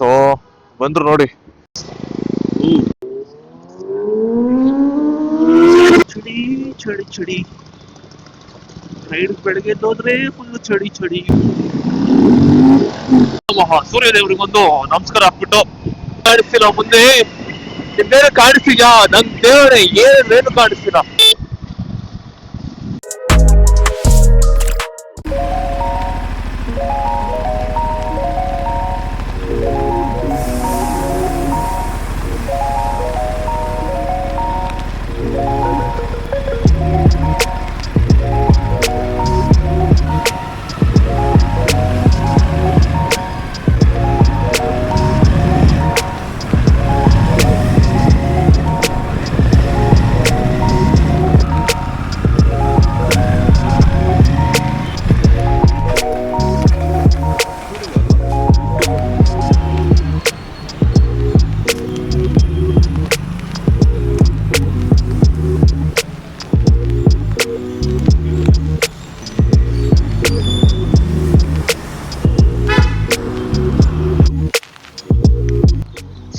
So ಬಂದ್ರು ನೋಡಿ. ಚಳಿ ಚಳಿ ಚಳಿ ರೈಡ್ ಬೆಳಗ್ಗೆ ಹೋದ್ರೆ ಫುಲ್ ಚಳಿ ಚಳಿ. ಸೂರ್ಯ ದೇವ್ರಿಗೊಂದು ನಮಸ್ಕಾರ ಹಾಕ್ಬಿಟ್ಟು ಕಾಣಿಸ್ತಿಲ್ಲ ಮುಂದೆ ಬೇರೆ ಕಾಣಿಸ್ತೀಯಾ ನನ್ ದೇವರೇ ಏನೇನು ಕಾಣಿಸ್ತಿಲ್ಲ.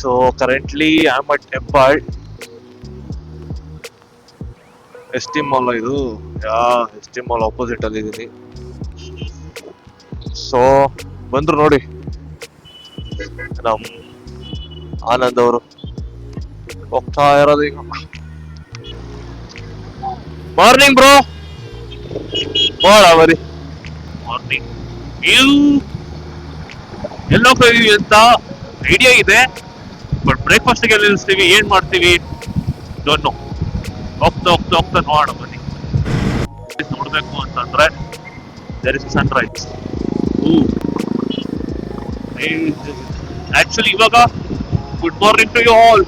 So currently I'm at Hebbal. ST Mall ಇದು ST Mall ಆಪೋಸಿಟ್ ಅಲ್ಲಿ ಇದೀನಿ. ಸೊ ಬಂದ್ರು ನೋಡಿ ನಮ್ ಆನಂದ್ ಅವರು ಹೋಗ್ತಾ ಇರೋದು ಈಗ. Morning bro. ಬರೀ ಮಾರ್ನಿಂಗ್ ನೀವು ಎಲ್ಲೋಗ್ತೀವಿ ಅಂತ ಐಡಿಯಾ ಇದೆ, ಬಟ್ ಬ್ರೇಕ್ಫಾಸ್ಟ್ ಗೆ ನಿಲ್ಲಿಸ್ತೀವಿ, ಏನ್ ಮಾಡ್ತೀವಿ ಡೋಂಟ್ ನೋ. ಹೋಗ್ತಾ ನೋಡೋಣ ಬನ್ನಿ. ನೋಡ್ಬೇಕು ಅಂತಂದ್ರೆ ದೇರ್ ಇಸ್ ಸನ್ರೈಸ್. ಆಕ್ಚುಲಿ ಇವಾಗ good morning to you all.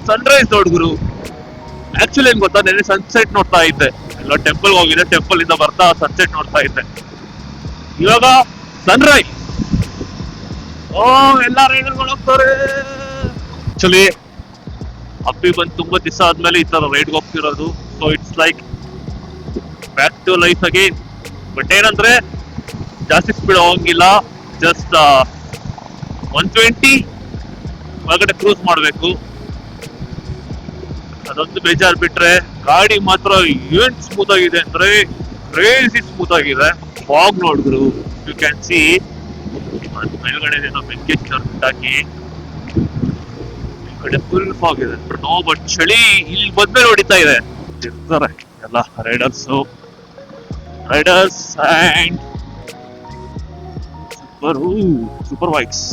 Sunrise ನೋಡ್ಗುರು. ಆಕ್ಚುಲಿ ಏನ್ ಗೊತ್ತಾ, ನೆನ್ನೆ ಸನ್ಸೆಟ್ ನೋಡ್ತಾ ಇದ್ದೆ, ಎಲ್ಲ ಟೆಂಪಲ್ ಹೋಗಿದೆ, ಟೆಂಪಲ್ ಇಂದ ಬರ್ತಾ ಸನ್ಸೆಟ್ ನೋಡ್ತಾ ಇದ್ದೆ. ಇವಾಗ ಸನ್ರೈಸ್. ಎಲ್ಲ ರೈಡರ್ಗಳು ಹೋಗ್ತಾರೆ. ಆಕ್ಚುಲಿ ಅಪ್ಪಿ ಬಂದು ತುಂಬಾ ದಿವಸ ಆದ್ಮೇಲೆ ಈ ತರ ರೈಡ್ಗೆ ಹೋಗ್ತಿರೋದು. So it's like back to life again. But ಏನಂದ್ರೆ ಜಾಸ್ತಿ ಸ್ಪೀಡ್ ಹೋಗಂಗಿಲ್ಲ, ಜಸ್ಟ್ 120 ಒಳಗಡೆ ಕ್ರೂಸ್ ಮಾಡ್ಬೇಕು. ಅದೊಂದು ಬೇಜಾರು ಬಿಟ್ರೆ ಗಾಡಿ ಮಾತ್ರ ಏನ್ ಸ್ಮೂತ್ ಆಗಿದೆ ಅಂದ್ರೆ ಕ್ರೇಜಿ ಸ್ಮೂತ್ ಆಗಿದೆ. ಫಾಗ್ ನೋಡಿದ್ರು, ಯು ಕ್ಯಾನ್ ಸಿ ಮೇಲ್ಗಡೆ ಬೆಂಕಿ ಹಾಕಿ ಈ ಕಡೆ ಫುಲ್ ಫಾಗ್ ಇದೆ. ನೋ ಬಟ್ ಚಳಿ ಇಲ್ಲಿ ಬಂದ್ಮೇಲೆ ಹೊಡಿತಾ ಇದೆ. ಇರ್ತಾರೆ ಎಲ್ಲ ರೈಡರ್ಸ್ ಅಂಡ್ ಸೂಪರ್ ಬೈಕ್ಸ್.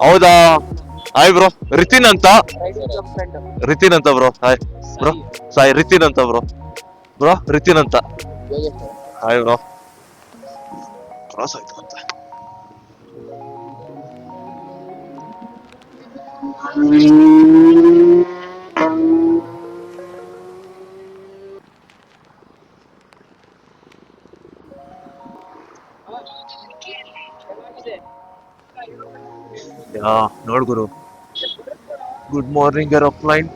ಹೌದಾ? ಹಾಯ್ ಬ್ರೋ, ರಿತಿನ್ ಅಂತ ಬ್ರೋ. ಹಾಯ್ ಬ್ರೋ, ರಿತಿನ್ ಅಂತ ಬ್ರೋ. ರಿತಿನ್ ಅಂತ. Hi bro. ಕ್ರಾಸ್ ಆಯ್ತು ಅಂತ. ನೋಡ್ ಗುರು, ಗುಡ್ ಮಾರ್ನಿಂಗ್ ಏರೋಪ್ಲೈನ್.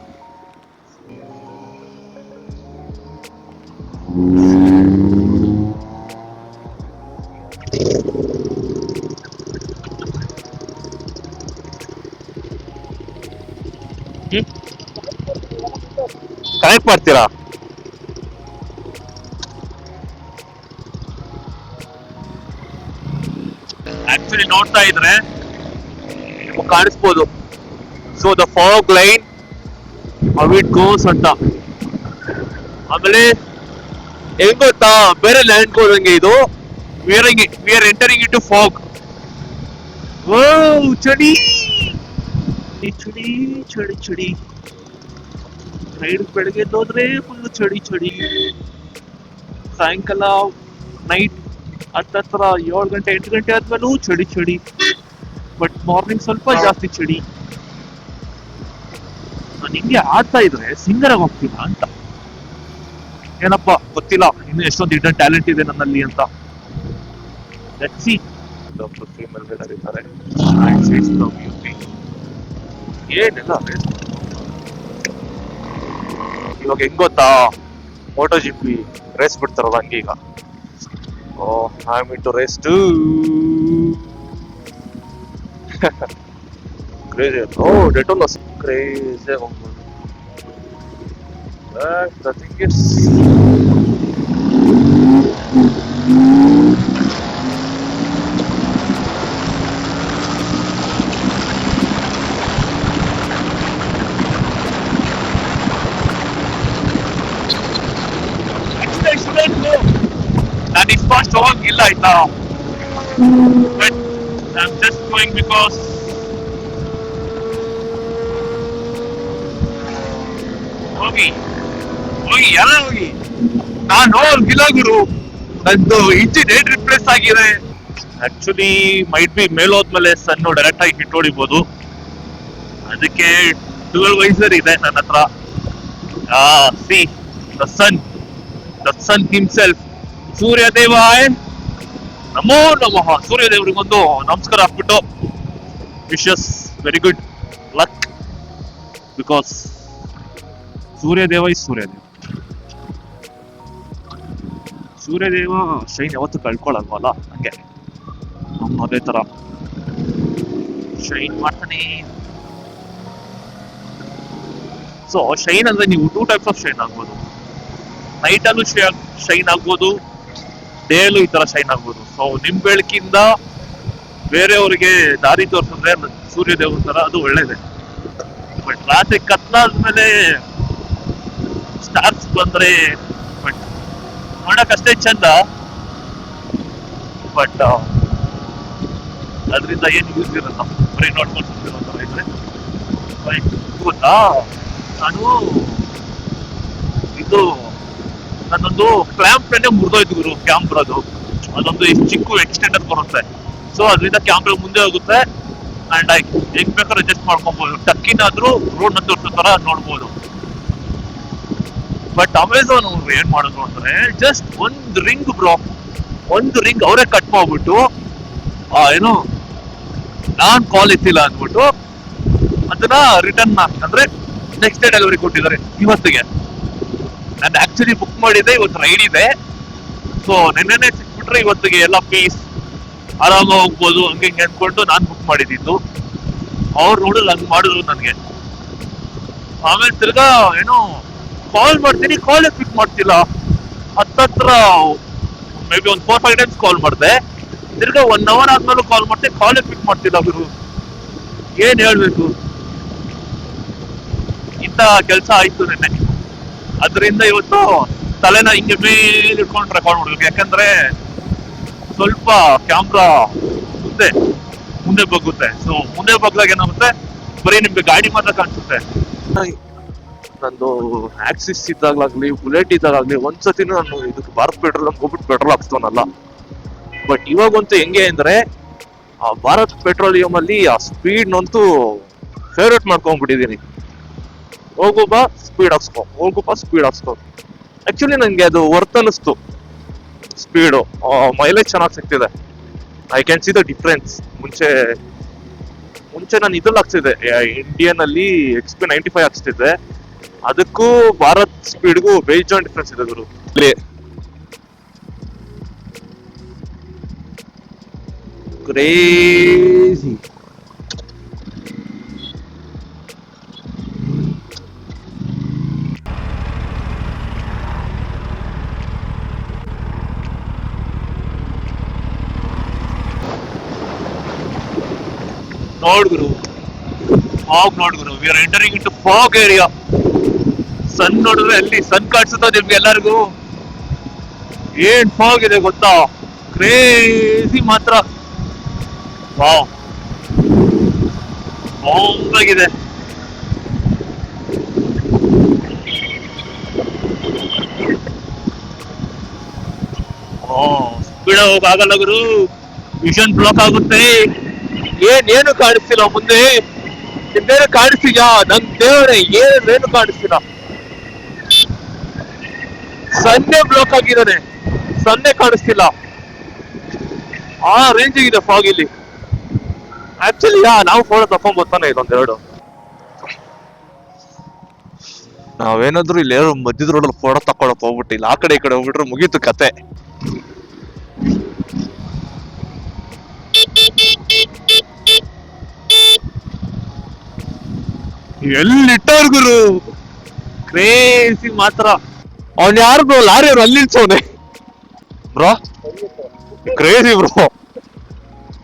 ಕನೆಕ್ಟ್ ಮಾಡ್ತೀರಾ? ಆಕ್ಚುಲಿ ನೋಡ್ತಾ ಇದ್ರೆ ಕಾಣಿಸ್ಬೋದು. So the fog line how it goes ಅಂತ. ಆಮೇಲೆ ಹೆಂಗ್ ಗೊತ್ತಾ, ಬೇರೆ ಲ್ಯಾಂಡ್ ಹೋದಂಗೆ ಇದು. We are entering in to fog. ಚಳಿ ಚಳಿ ಚಳಿ ಚಳಿ. ರೈಡ್ ಬೆಳಗ್ಗೆ ಹೋದ್ರೆ ಫುಲ್ ಚಳಿ ಚಳಿ. ಸಾಯಂಕಾಲ ನೈಟ್ ಹತ್ತತ್ರ 7 ಗಂಟೆ 8 ಗಂಟೆ ಆದ್ಮೇಲೂ ಚಳಿ ಚಳಿ. ಬಟ್ ಮಾರ್ನಿಂಗ್ ಸ್ವಲ್ಪ ಜಾಸ್ತಿ ಚಳಿ. ನಾನು ಹಿಂಗೆ ಆಡ್ತಾ ಇದ್ರೆ ಸಿಂಗರ್ ಆಗಿ ಹೋಗ್ತೀನ ಅಂತ. ಏನಪ್ಪಾ ಗೊತ್ತಿಲ್ಲ, ಇನ್ನು ಎಷ್ಟೊಂದು ಹಿಡನ್ ಟ್ಯಾಲೆಂಟ್ ಇದೆ ನನ್ನಲ್ಲಿ ಅಂತ. ಏನಿಲ್ಲ ಇವಾಗ ಹೆಂಗ್ ಗೊತ್ತಾ, ಮೋಟೋ ಜಿ ಪಿ ರೇಸ್ ಬಿಡ್ತಾರಲ್ಲ ಹಂಗೆ ಈಗ. Oh I am into race to. Crazy. Oh ಡೆಟೋನಸ್ ಕ್ರೇಜಿ ಹೋಗ್ಬೋದು. The thing is, ನಾನು ಇಷ್ಟು ಹೋಗಿಲ್ಲ ಆಯ್ತಾ, but I am just going because ಹೋಗಿ ಹೋಗಿ ಎಲ್ಲ ಹೋಗಿ ನಾನು ಹೋಗಿಲ್ಲ ಗುರು. ನಂದು ಇಂಜಿನ್ ಏನ್ ರಿಪ್ಲೇಸ್ ಆಗಿದೆ. ಆಕ್ಚುಲಿ ಮೈಟ್ ಬಿ ಮೇಲೋದ್ಮೇಲೆ ಸನ್ನು ಡೈರೆಕ್ಟ್ ಆಗಿ ಹಿಟ್ ಹೊಡಿಬಹುದು, ಅದಕ್ಕೆ 12 ವೈಸರ್ ಇದೆ ನನ್ನ ಹತ್ರ. ಸಿ ದ ಸನ್ ಹಿಮ್ಸೆಲ್ಫ್, ಸೂರ್ಯದೇವಾಯ ನಮೋ ನಮಃ. ಸೂರ್ಯದೇವರಿಗೊಂದು ನಮಸ್ಕಾರ ಹಾಕ್ಬಿಟ್ಟು wishes very good luck, because Suryadeva is Suryadeva. Suryadeva shine ಯಾವತ್ತು ಕಳ್ಕೊಳಲ್ವಲ್ಲ, ಹಂಗೆ ನಮ್ಮ ಅದೇ ತರ ಶೈನ್ ಮಾಡ್ತಾನೆ. ಸೊ ಶೈನ್ ಅಂದ್ರೆ ನೀವು 2 ಟೈಪ್ಸ್ ಆಫ್ ಶೈನ್ ಆಗ್ಬೋದು. ನೈಟ್ ಅಲ್ಲೂ ಶೈನ್ ಆಗ್ಬೋದು, ಡೇ ಅಲ್ಲೂ ಈ ತರ ಶೈನ್ ಆಗ್ಬೋದು. ಸೊ ನಿಮ್ ಬೆಳಕಿಂದ ಬೇರೆಯವ್ರಿಗೆ ದಾರಿ ತೋರಿಸಿದ್ರೆ ಸೂರ್ಯದೇವ್ರ ತರ ಅದು ಒಳ್ಳೇದೆ. ಬಟ್ ರಾತ್ರಿ ಕತ್ಲಾದ್ಮೇಲೆ ಸ್ಟಾರ್ಸ್ ಬಂದ್ರೆ ಬಟ್ ನೋಡಕ್ ಅಷ್ಟೇ ಚಂದ, ಬಟ್ ಅದರಿಂದ ಏನು ಯೂಸ್ ಇರಲ್ಲ, ಬರೀ ನೋಡ್ಕೊಂಡು ಸುತ್ತಿರೋ ತರ ಇದ್ರೆ. ಗೊತ್ತಾ, ನಾನು ಇದು ನನ್ನೊಂದು ಕ್ಲ್ಯಾಂಪ್ ಮುರಿದೋಯ್ತು ಗುರು, ಕ್ಯಾಮ್ರಾದು. ಅದೊಂದು ಚಿಕ್ಕ ಎಕ್ಸ್ಟೆಂಡರ್ ಬರುತ್ತೆ, ಸೊ ಅದರಿಂದ ಕ್ಯಾಮ್ರಾ ಮುಂದೆ ಹೋಗುತ್ತೆ ಅಂಡ್ ಹೆಂಗ್ ಬೇಕಾದ್ರೆ ಅಡ್ಜಸ್ಟ್ ಮಾಡ್ಕೊಬಹುದು. ಟಕ್ಕಿನಾದ್ರೂ ರೋಡ್ ನ ತೋರಿಸೋ ತರ ನೋಡ್ಬೋದು. ಬಟ್ ಅಮೆಝಾನ್ ಅವ್ರು ಏನ್ ಮಾಡಿದ್ರು ಅಂದ್ರೆ ಜಸ್ಟ್ ಒಂದು ರಿಂಗ್ ಬ್ರೋ, ಒಂದು ರಿಂಗ್ ಅವರೇ ಕಟ್ ಮಾಡ್ಬಿಟ್ಟು ಏನು ನಾನ್ ಕಾಲ್ ಎತ್ತಿಲ್ಲ ಅಂದ್ಬಿಟ್ಟು ಅದನ್ನ ರಿಟರ್ನ್ ಅಂದ್ರೆ ನೆಕ್ಸ್ಟ್ ಡೇ ಡೆಲಿವರಿ ಕೊಟ್ಟಿದ್ದಾರೆ ಇವತ್ತಿಗೆ. ನಾನು ಆಕ್ಚುಲಿ ಬುಕ್ ಮಾಡಿದ್ದೆ, ಇವತ್ತು ರೈಡ್ ಇದೆ. ಸೊ ನೆನ್ನೆನೆ ಸಿಕ್ಬಿಟ್ರೆ ಇವತ್ತಿಗೆ ಎಲ್ಲ ಪೀಸ್ ಆರಾಮ ಹೋಗ್ಬೋದು ಹಂಗೆ ಹಿಂಗೆ ಅನ್ಕೊಂಡು ನಾನು ಬುಕ್ ಮಾಡಿದ್ದು. ಅವ್ರು ನೋಡಿದ್ರೆ ಹಂಗ್ ಮಾಡಿದ್ರು ನನಗೆ. ಆಮೇಲೆ ತಿರ್ಗಾ ಏನೋ ಕಾಲ್ ಮಾಡ್ತೀನಿ, ಕಾಲೇ ಪಿಕ್ ಮಾಡ್ತಿಲ್ಲ. ಹತ್ತತ್ರ ಮೇ ಬಿ ಒಂದು 4-5 ಟೈಮ್ಸ್ ಕಾಲ್ ಮಾಡಿದೆ. ತಿರ್ಗಾ 1 hour ಆದ್ಮೇಲೆ ಕಾಲ್ ಮಾಡ್ತೀನಿ, ಕಾಲೇ ಪಿಕ್ ಮಾಡ್ತಿಲ್ಲ ಗುರು. ಏನ್ ಹೇಳ್ಬೇಕು, ಇಂಥ ಕೆಲಸ ಆಯ್ತು ನೆನ್ನೆ. ಅದರಿಂದ ಇವತ್ತು ತಲೆನ ಹಿಂಗೆ ಮೇಲೆ ಇಟ್ಕೊಂಡು ರೆಕಾರ್ಡ್ ಮಾಡ್ಬೇಕು. ಯಾಕಂದ್ರೆ ಸ್ವಲ್ಪ ಕ್ಯಾಮ್ರಾ ಮುಂದೆ ಬಗ್ಗುತ್ತೆ. ಸೊ ಮುಂದೆ ಬಗ್ದಾಗ ಏನಾಗುತ್ತೆ, ಬರೀ ನಿಮ್ಗೆ ಗಾಡಿ ಮಾತ್ರ ಕಾಣಿಸುತ್ತೆ. ನಂದು ಆಕ್ಸಿಸ್ ಇದ್ದಾಗ್ಲಾಗ್ಲಿ ಬುಲೆಟ್ ಇದ್ದಾಗ್ಲಿ ಒಂದ್ಸತಿ ನಾನು ಇದಕ್ಕೆ ಭಾರತ್ ಪೆಟ್ರೋಲ್ ಹೋಗ್ಬಿಟ್ಟು ಪೆಟ್ರೋಲ್ ಹಾಕ್ಸ್ತವನಲ್ಲ. ಬಟ್ ಇವಾಗಂತೂ ಹೆಂಗೆ ಅಂದ್ರೆ ಆ ಭಾರತ್ ಪೆಟ್ರೋಲಿಯಂ ಅಲ್ಲಿ ಆ ಸ್ಪೀಡ್ ನಂತೂ ಫೇವ್ರೇಟ್ ಮಾಡ್ಕೊಂಡ್ಬಿಟ್ಟಿದೀನಿ. ಹೋಗು ಬಾ ಸ್ಪೀಡ್ ಹಾಕ್ಸ್ಕೊ, ಹೋಗು ಬಾ ಸ್ಪೀಡ್ ಹಾಕ್ಸ್ಕೊ. ಆಕ್ಚುಲಿ ನಂಗೆ ಅದು ವರ್ತ್ ಅನಿಸ್ತು. ಸ್ಪೀಡು ಮೈಲೇಜ್ ಚೆನ್ನಾಗಿ ಸಿಗ್ತಿದೆ. I can see the difference. ಮುಂಚೆ ನಾನು ಇದ್ರಲ್ಲಿ ಹಾಕ್ಸಿದ್ದೆ, ಇಂಡಿಯನ್ ಅಲ್ಲಿ XP 95 ಹಾಕ್ಸ್ತಿದ್ದೆ. ಅದಕ್ಕೂ ಭಾರತ್ ಸ್ಪೀಡ್ಗೂ ಬೇಜಾನ್ ಡಿಫ್ರೆನ್ಸ್ ಇದೆ ಗುರು. ಕ್ರೇಜಿ. ನೋಡ್ಗುರು ನೋಡ್ಗುರು, we are entering into fog area. Sun ನೋಡಿದ್ರೆ ಅಲ್ಲಿ ಸನ್ ಕಾಣಿಸುತ್ತ ನಿಮ್ಗೆ ಎಲ್ಲರಿಗೂ. ಏನ್ ಫಾಗ್ ಇದೆ ಗೊತ್ತಾ, ಕ್ರೇಜಿ ಮಾತ್ರ. ವಾವ್, ಬಾಂಬಾಗಿದೆ. ಸ್ಪೀಡ್ ಹೋಗಲ್ಲ ಗುರು, ವಿಷನ್ ಬ್ಲಾಕ್ ಆಗುತ್ತೆ. ಏನು ಕಾಣಿಸ್ತಿಲ್ಲ ಮುಂದೆ. ನಿಮ್ದೇನು ಕಾಣಿಸ್ತೀಯಾ? ನನ್ ದೇವರೇ, ಏನು ಕಾಣಿಸ್ತಿಲ್ಲ. ಸನ್ನೆ ಬ್ಲಾಕ್ ಆಗಿದ್ದಾನೆ, ಸನ್ನೆ ಕಾಣಿಸ್ತಿಲ್ಲ. ಆ ರೇಂಜ್ ಇದೆ ಫಾಗ್ ಇಲ್ಲಿ. ಆಕ್ಚುಲಿ ನಾವು ಫೋಟೋ ತಕೊಂಡ್ ಬರ್ತಾನೆ ಇದೊಂದೆರಡು. ನಾವೇನಾದ್ರು ಇಲ್ಲಿ ಯಾರು ಮಧ್ಯದ ರೋಡಲ್ಲಿ ಫೋಟೋ ತಕೊಳಕ್ ಹೋಗ್ಬಿಟ್ಟಿಲ್ಲ, ಆ ಕಡೆ ಈ ಕಡೆ ಹೋಗ್ಬಿಟ್ರೆ ಮುಗೀತು ಕತೆ. ಎಲ್ಲಿಟ್ಟವ್ರು ಗುರು, ಕ್ರೇಜಿ ಮಾತ್ರ. ಅವ್ನ್ ಯಾರು ಬ್ರೋ, ಲಾರಿ ಅವ್ರು ಅಲ್ಲಿ ನಿಲ್ಸೋನೆ ಬ್ರೋ, ಕ್ರೇಜಿ ಬ್ರೋ.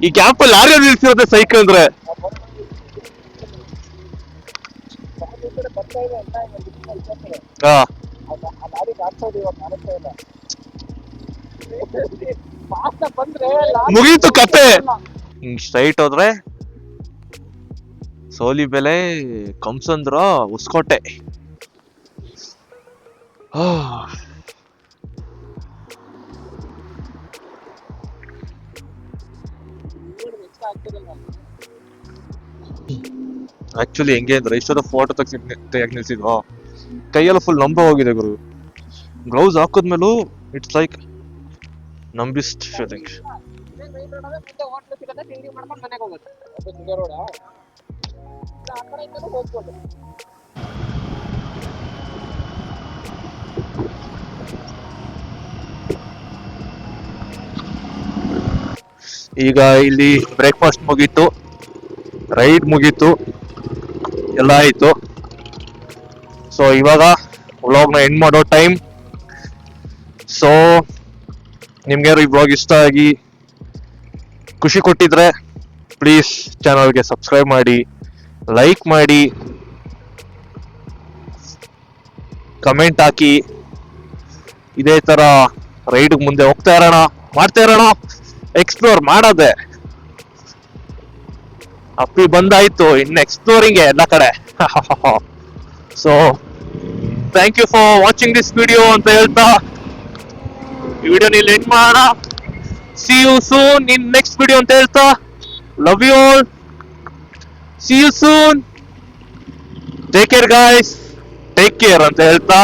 ಈ ಕ್ಯಾಂಪ್ ಅಲ್ಲಿ ಲಾರಿ ಅವ್ರು ನಿಲ್ಸಿರೋದೆ ಸೈಕಲ್ ಅಂದ್ರೆ. ಹಾ ಮುಗೀತು ಕತೆ. ಹಿಂಗ್ ಸ್ಟ್ರೈಟ್ ಹೋದ್ರೆ ಸೋಲಿ ಬೆಲೆ, ಕಂಸಂದ್ರ, ಹೊಸಕೋಟೆ. ಆಕ್ಚುಲಿ ಹೆಂಗೆ ಅಂದ್ರೆ ಇಷ್ಟೊಂದು ಫೋಟೋ ತೆಗಿಯಕ್ ನಿಲ್ಸಿದ್ವಾ, ಕೈಯೆಲ್ಲ ಫುಲ್ ನಂಬ ಹೋಗಿದೆ ಗುರು. ಗ್ಲೌಸ್ ಹಾಕಿದ್ಮೇಲೂ ಇಟ್ಸ್ ಲೈಕ್ ನಂಬಿಸ್ಟ್ ಫೀಲಿಂಗ್. ಈಗ ಇಲ್ಲಿ ಬ್ರೇಕ್ಫಾಸ್ಟ್ ಮುಗೀತು, ರೈಡ್ ಮುಗೀತು, ಎಲ್ಲ ಆಯ್ತು. ಸೊ ಇವಾಗ ವ್ಲಾಗ್ನ ಎಂಡ್ ಮಾಡೋ ಟೈಮ್. ಸೊ ನಿಮ್ಗೆ ಈ ವ್ಲಾಗ್ ಇಷ್ಟ ಆಗಿ ಖುಷಿ ಕೊಟ್ಟಿದ್ರೆ ಪ್ಲೀಸ್ ಚಾನಲ್ಗೆ ಸಬ್ಸ್ಕ್ರೈಬ್ ಮಾಡಿ, ಲೈಕ್ ಮಾಡಿ, ಕಮೆಂಟ್ ಹಾಕಿ. ಇದೇ ತರ ರೈಡ್ ಮುಂದೆ ಹೋಗ್ತಾ ಇರೋಣ, ಮಾಡ್ತಾ ಇರೋಣ, ಎಕ್ಸ್ಪ್ಲೋರ್ ಮಾಡೋದೆ. ಅಪ್ಪಿ ಬಂದಾಯ್ತು, ಇನ್ನು ಎಕ್ಸ್ಪ್ಲೋರಿಂಗ್ ಎಲ್ಲ ಕಡೆ. So thank you for watching this video ಅಂತ ಹೇಳ್ತಾ ಈ ವಿಡಿಯೋನ ಇಲ್ಲಿ ಎಂಡ್ ಮಾಡೋಣ. See you soon in next video ಅಂತ ಹೇಳ್ತಾ, love you all, see you soon, take care guys, take care ಅಂತ ಹೇಳ್ತಾ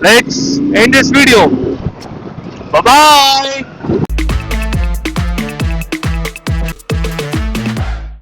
let's end this video. Bye.